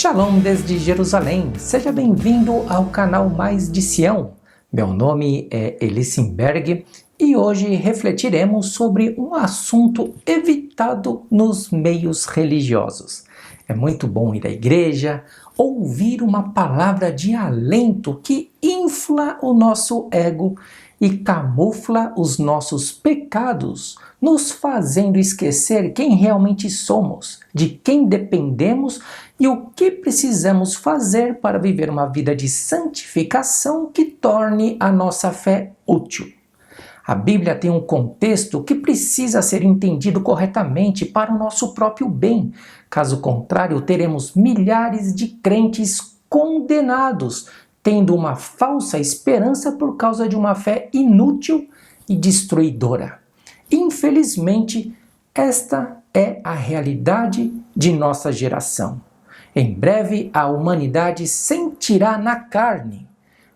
Shalom desde Jerusalém, seja bem-vindo ao canal Mais de Sião. Meu nome é Elissenberg e hoje refletiremos sobre um assunto evitado nos meios religiosos. É muito bom ir à igreja, ouvir uma palavra de alento que infla o nosso ego e camufla os nossos pecados, nos fazendo esquecer quem realmente somos, de quem dependemos e o que precisamos fazer para viver uma vida de santificação que torne a nossa fé útil. A Bíblia tem um contexto que precisa ser entendido corretamente para o nosso próprio bem. Caso contrário, teremos milhares de crentes condenados, tendo uma falsa esperança por causa de uma fé inútil e destruidora. Infelizmente, esta é a realidade de nossa geração. Em breve, a humanidade sentirá na carne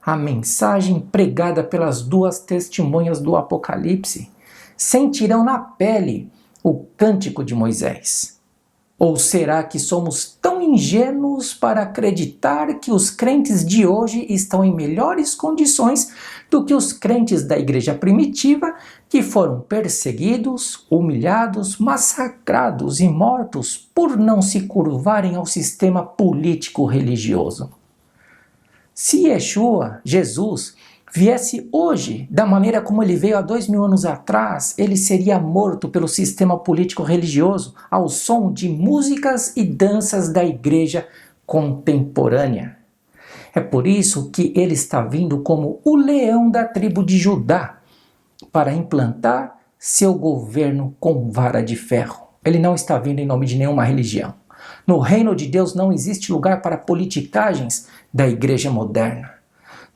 a mensagem pregada pelas duas testemunhas do Apocalipse. Sentirão na pele o cântico de Moisés. Ou será que somos tão ingênuos para acreditar que os crentes de hoje estão em melhores condições do que os crentes da igreja primitiva, que foram perseguidos, humilhados, massacrados e mortos por não se curvarem ao sistema político-religioso? Se Yeshua, Jesus, viesse hoje da maneira como ele veio há 2000 anos atrás, ele seria morto pelo sistema político-religioso ao som de músicas e danças da igreja contemporânea. É por isso que ele está vindo como o leão da tribo de Judá para implantar seu governo com vara de ferro. Ele não está vindo em nome de nenhuma religião. No reino de Deus não existe lugar para politicagens da igreja moderna.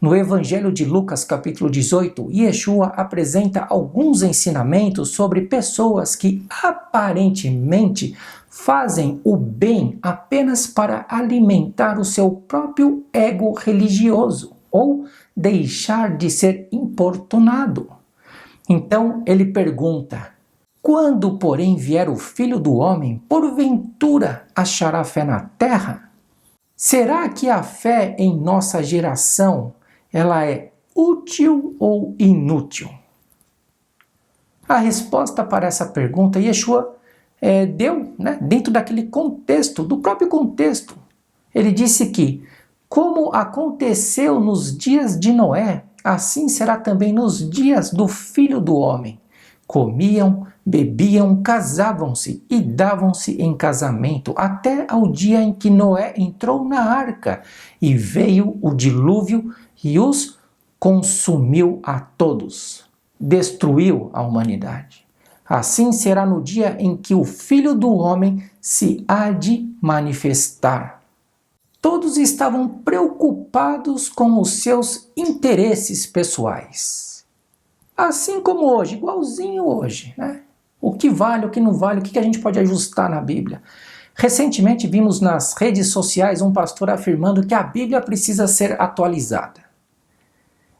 No Evangelho de Lucas, capítulo 18, Yeshua apresenta alguns ensinamentos sobre pessoas que aparentemente fazem o bem apenas para alimentar o seu próprio ego religioso ou deixar de ser importunado. Então ele pergunta: quando, porém, vier o Filho do Homem, porventura achará fé na terra? Será que a fé em nossa geração ela é útil ou inútil? A resposta para essa pergunta Yeshua deu, dentro daquele contexto, do próprio contexto. Ele disse que, como aconteceu nos dias de Noé, assim será também nos dias do Filho do Homem. Comiam, bebiam, casavam-se e davam-se em casamento, até ao dia em que Noé entrou na arca e veio o dilúvio e os consumiu a todos, destruiu a humanidade. Assim será no dia em que o Filho do Homem se há de manifestar. Todos estavam preocupados com os seus interesses pessoais. Assim como hoje, igualzinho hoje, O que vale, o que não vale, o que a gente pode ajustar na Bíblia. Recentemente vimos nas redes sociais um pastor afirmando que a Bíblia precisa ser atualizada.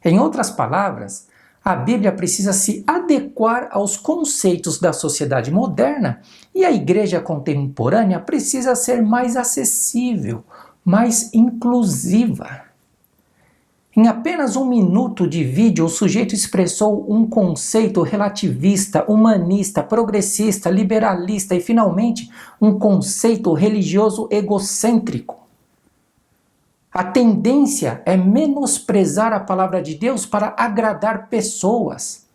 Em outras palavras, a Bíblia precisa se adequar aos conceitos da sociedade moderna e a igreja contemporânea precisa ser mais acessível, mais inclusiva. Em apenas 1 minuto de vídeo, o sujeito expressou um conceito relativista, humanista, progressista, liberalista e, finalmente, um conceito religioso egocêntrico. A tendência é menosprezar a palavra de Deus para agradar pessoas.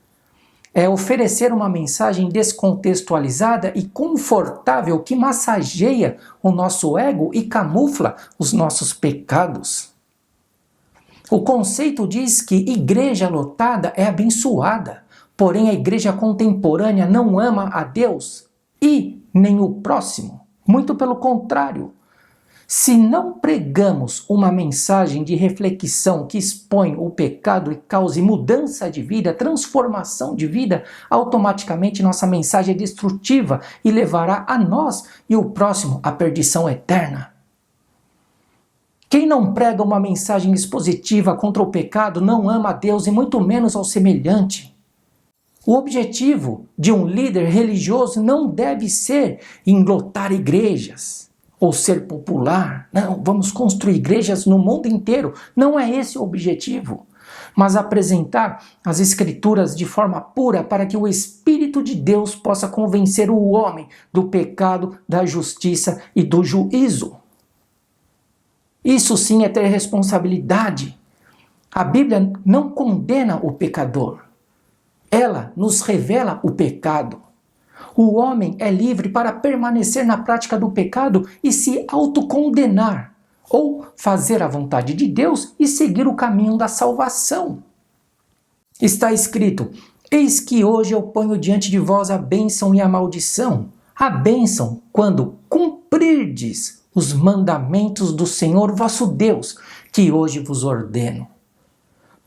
É oferecer uma mensagem descontextualizada e confortável que massageia o nosso ego e camufla os nossos pecados. O conceito diz que igreja lotada é abençoada, porém a igreja contemporânea não ama a Deus e nem o próximo. Muito pelo contrário. Se não pregamos uma mensagem de reflexão que expõe o pecado e cause mudança de vida, transformação de vida, automaticamente nossa mensagem é destrutiva e levará a nós e o próximo à perdição eterna. Quem não prega uma mensagem expositiva contra o pecado não ama a Deus e muito menos ao semelhante. O objetivo de um líder religioso não deve ser em lotar igrejas ou ser popular. Não, vamos construir igrejas no mundo inteiro. Não é esse o objetivo. Mas apresentar as Escrituras de forma pura para que o Espírito de Deus possa convencer o homem do pecado, da justiça e do juízo. Isso sim é ter responsabilidade. A Bíblia não condena o pecador. Ela nos revela o pecado. O homem é livre para permanecer na prática do pecado e se autocondenar, ou fazer a vontade de Deus e seguir o caminho da salvação. Está escrito: eis que hoje eu ponho diante de vós a bênção e a maldição. A bênção, quando cumprirdes os mandamentos do Senhor vosso Deus, que hoje vos ordeno.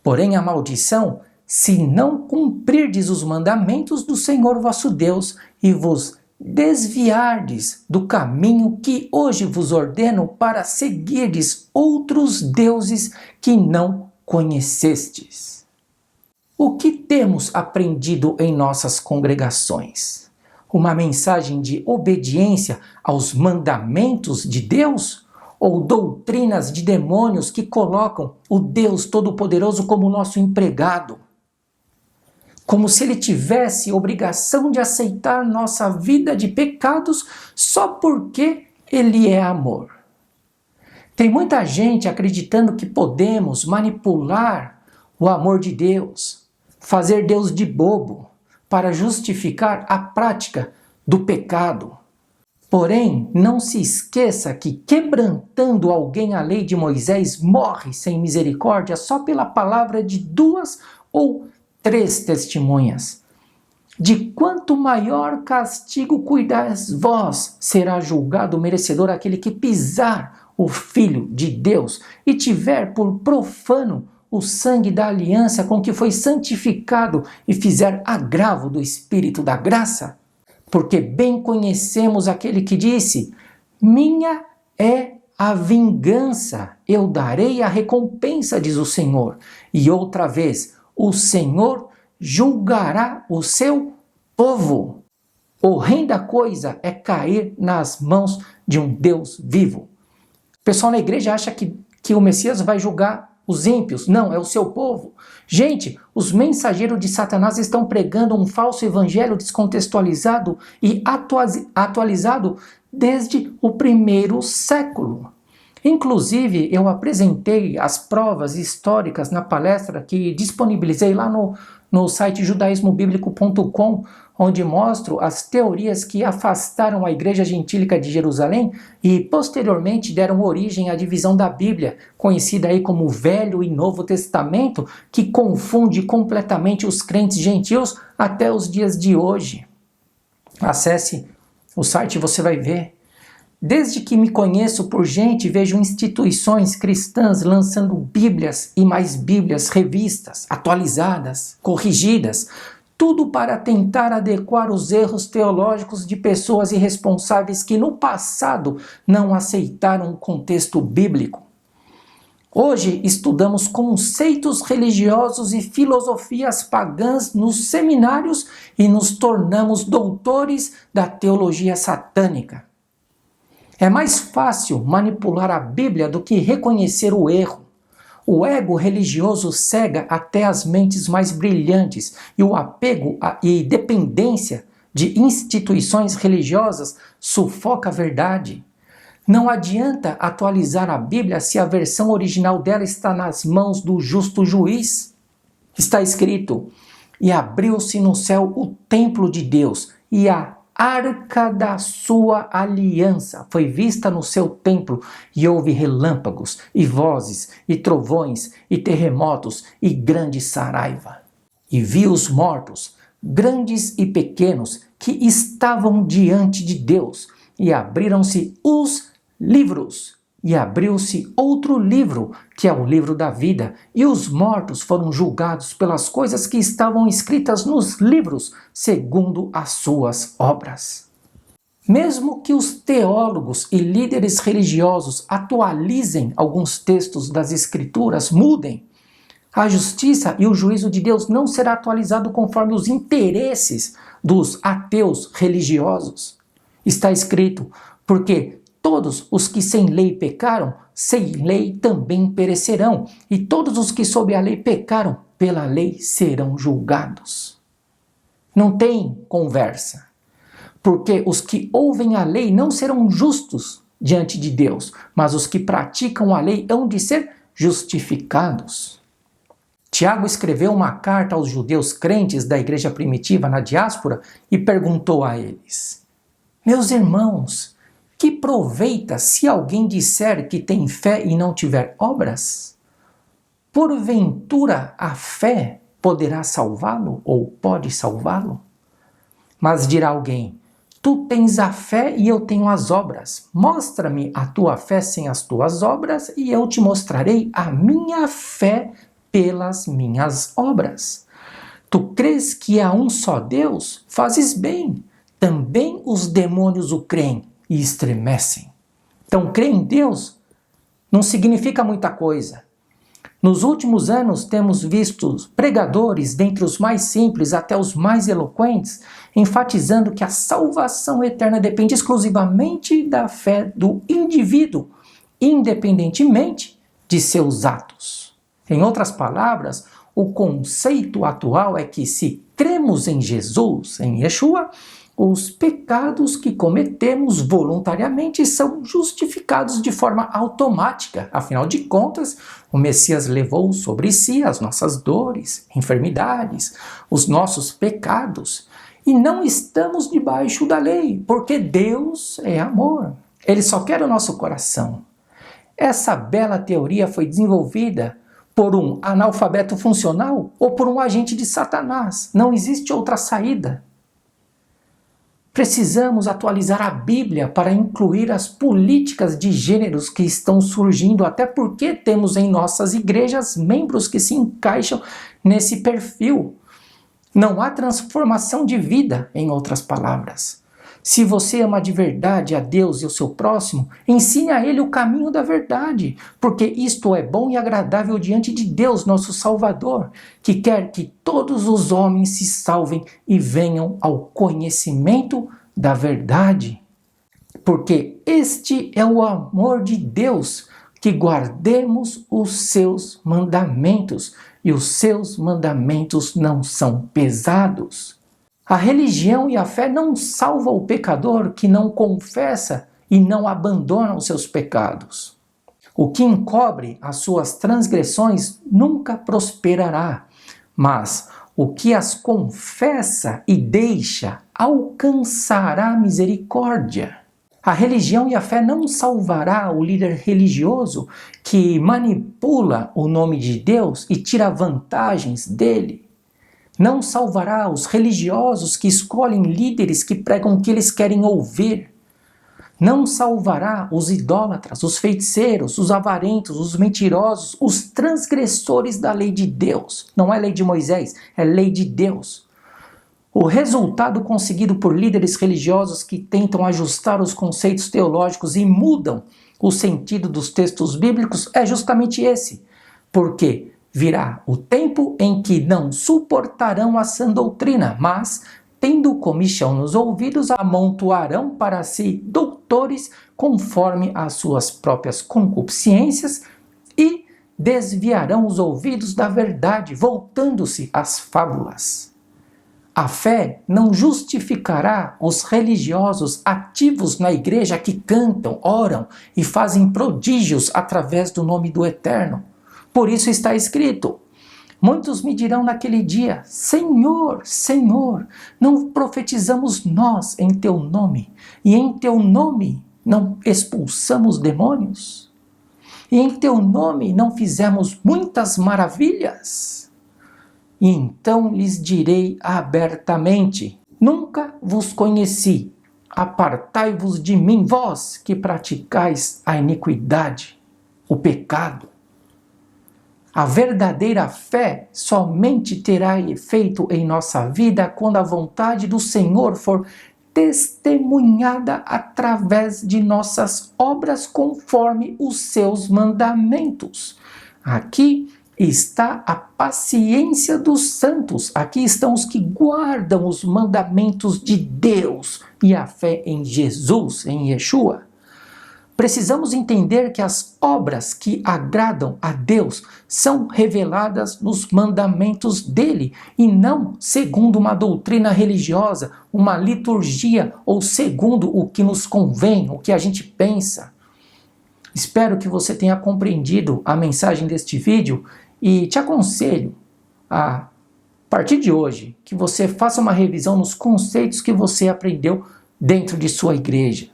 Porém a maldição, se não cumprirdes os mandamentos do Senhor vosso Deus e vos desviardes do caminho que hoje vos ordeno para seguirdes outros deuses que não conhecestes. O que temos aprendido em nossas congregações? Uma mensagem de obediência aos mandamentos de Deus? Ou doutrinas de demônios que colocam o Deus Todo-Poderoso como nosso empregado? Como se ele tivesse obrigação de aceitar nossa vida de pecados só porque ele é amor. Tem muita gente acreditando que podemos manipular o amor de Deus, fazer Deus de bobo, para justificar a prática do pecado. Porém, não se esqueça que quebrantando alguém a lei de Moisés morre sem misericórdia só pela palavra de 2 ou 3 testemunhas. De quanto maior castigo cuidais vós, será julgado merecedor aquele que pisar o Filho de Deus e tiver por profano o sangue da aliança com que foi santificado e fizer agravo do Espírito da graça. Porque bem conhecemos aquele que disse: minha é a vingança, eu darei a recompensa, diz o Senhor. E outra vez, o Senhor julgará o seu povo. Horrenda coisa é cair nas mãos de um Deus vivo. O pessoal na igreja acha que o Messias vai julgar os ímpios. Não, é o seu povo. Gente, os mensageiros de Satanás estão pregando um falso evangelho descontextualizado e atualizado desde o 1º século. Inclusive, eu apresentei as provas históricas na palestra que disponibilizei lá no site judaismobiblico.com, onde mostro as teorias que afastaram a Igreja Gentílica de Jerusalém e posteriormente deram origem à divisão da Bíblia, conhecida aí como Velho e Novo Testamento, que confunde completamente os crentes gentios até os dias de hoje. Acesse o site e você vai ver. Desde que me conheço por gente, vejo instituições cristãs lançando bíblias e mais bíblias, revistas, atualizadas, corrigidas, tudo para tentar adequar os erros teológicos de pessoas irresponsáveis que no passado não aceitaram o contexto bíblico. Hoje estudamos conceitos religiosos e filosofias pagãs nos seminários e nos tornamos doutores da teologia satânica. É mais fácil manipular a Bíblia do que reconhecer o erro. O ego religioso cega até as mentes mais brilhantes e o apego e dependência de instituições religiosas sufoca a verdade. Não adianta atualizar a Bíblia se a versão original dela está nas mãos do justo juiz. Está escrito: e abriu-se no céu o templo de Deus, e a arca da sua aliança foi vista no seu templo, e houve relâmpagos, e vozes, e trovões, e terremotos, e grande saraiva. E vi os mortos, grandes e pequenos, que estavam diante de Deus, e abriram-se os livros. E abriu-se outro livro, que é o livro da vida, e os mortos foram julgados pelas coisas que estavam escritas nos livros, segundo as suas obras. Mesmo que os teólogos e líderes religiosos atualizem alguns textos das Escrituras, mudem, a justiça e o juízo de Deus não será atualizado conforme os interesses dos ateus religiosos. Está escrito: porque todos os que sem lei pecaram, sem lei também perecerão, e todos os que sob a lei pecaram, pela lei serão julgados. Não tem conversa, porque os que ouvem a lei não serão justos diante de Deus, mas os que praticam a lei hão de ser justificados. Tiago escreveu uma carta aos judeus crentes da igreja primitiva na diáspora e perguntou a eles: meus irmãos, que proveita se alguém disser que tem fé e não tiver obras? Porventura a fé poderá salvá-lo ou pode salvá-lo? Mas dirá alguém: tu tens a fé e eu tenho as obras. Mostra-me a tua fé sem as tuas obras e eu te mostrarei a minha fé pelas minhas obras. Tu crês que há um só Deus? Fazes bem. Também os demônios o creem e estremecem. Então, crer em Deus não significa muita coisa. Nos últimos anos, temos visto pregadores, dentre os mais simples até os mais eloquentes, enfatizando que a salvação eterna depende exclusivamente da fé do indivíduo, independentemente de seus atos. Em outras palavras, o conceito atual é que se cremos em Jesus, em Yeshua, os pecados que cometemos voluntariamente são justificados de forma automática. Afinal de contas, o Messias levou sobre si as nossas dores, enfermidades, os nossos pecados. E não estamos debaixo da lei, porque Deus é amor. Ele só quer o nosso coração. Essa bela teoria foi desenvolvida por um analfabeto funcional ou por um agente de Satanás. Não existe outra saída. Precisamos atualizar a Bíblia para incluir as políticas de gêneros que estão surgindo, até porque temos em nossas igrejas membros que se encaixam nesse perfil. Não há transformação de vida, em outras palavras. Se você ama de verdade a Deus e o seu próximo, ensine a ele o caminho da verdade, porque isto é bom e agradável diante de Deus, nosso Salvador, que quer que todos os homens se salvem e venham ao conhecimento da verdade. Porque este é o amor de Deus, que guardemos os seus mandamentos, e os seus mandamentos não são pesados. A religião e a fé não salvam o pecador que não confessa e não abandona os seus pecados. O que encobre as suas transgressões nunca prosperará, mas o que as confessa e deixa alcançará misericórdia. A religião e a fé não salvará o líder religioso que manipula o nome de Deus e tira vantagens dele. Não salvará os religiosos que escolhem líderes que pregam o que eles querem ouvir. Não salvará os idólatras, os feiticeiros, os avarentos, os mentirosos, os transgressores da lei de Deus. Não é lei de Moisés, é lei de Deus. O resultado conseguido por líderes religiosos que tentam ajustar os conceitos teológicos e mudam o sentido dos textos bíblicos é justamente esse. Porque virá o tempo em que não suportarão a sã doutrina, mas, tendo comichão nos ouvidos, amontoarão para si doutores conforme as suas próprias concupiscências e desviarão os ouvidos da verdade, voltando-se às fábulas. A fé não justificará os religiosos ativos na igreja que cantam, oram e fazem prodígios através do nome do Eterno. Por isso está escrito: muitos me dirão naquele dia: Senhor, Senhor, não profetizamos nós em teu nome, e em teu nome não expulsamos demônios? E em teu nome não fizemos muitas maravilhas? E então lhes direi abertamente: nunca vos conheci, apartai-vos de mim, vós que praticais a iniquidade, o pecado. A verdadeira fé somente terá efeito em nossa vida quando a vontade do Senhor for testemunhada através de nossas obras conforme os seus mandamentos. Aqui está a paciência dos santos. Aqui estão os que guardam os mandamentos de Deus e a fé em Jesus, em Yeshua. Precisamos entender que as obras que agradam a Deus são reveladas nos mandamentos dele e não segundo uma doutrina religiosa, uma liturgia ou segundo o que nos convém, o que a gente pensa. Espero que você tenha compreendido a mensagem deste vídeo e te aconselho a partir de hoje que você faça uma revisão nos conceitos que você aprendeu dentro de sua igreja.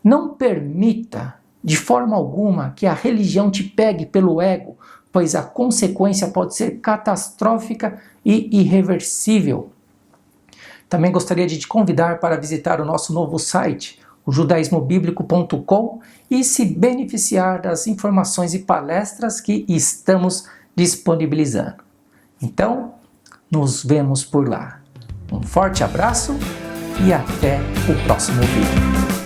Não permita, de forma alguma, que a religião te pegue pelo ego, pois a consequência pode ser catastrófica e irreversível. Também gostaria de te convidar para visitar o nosso novo site, o judaismobiblico.com, e se beneficiar das informações e palestras que estamos disponibilizando. Então, nos vemos por lá. Um forte abraço e até o próximo vídeo.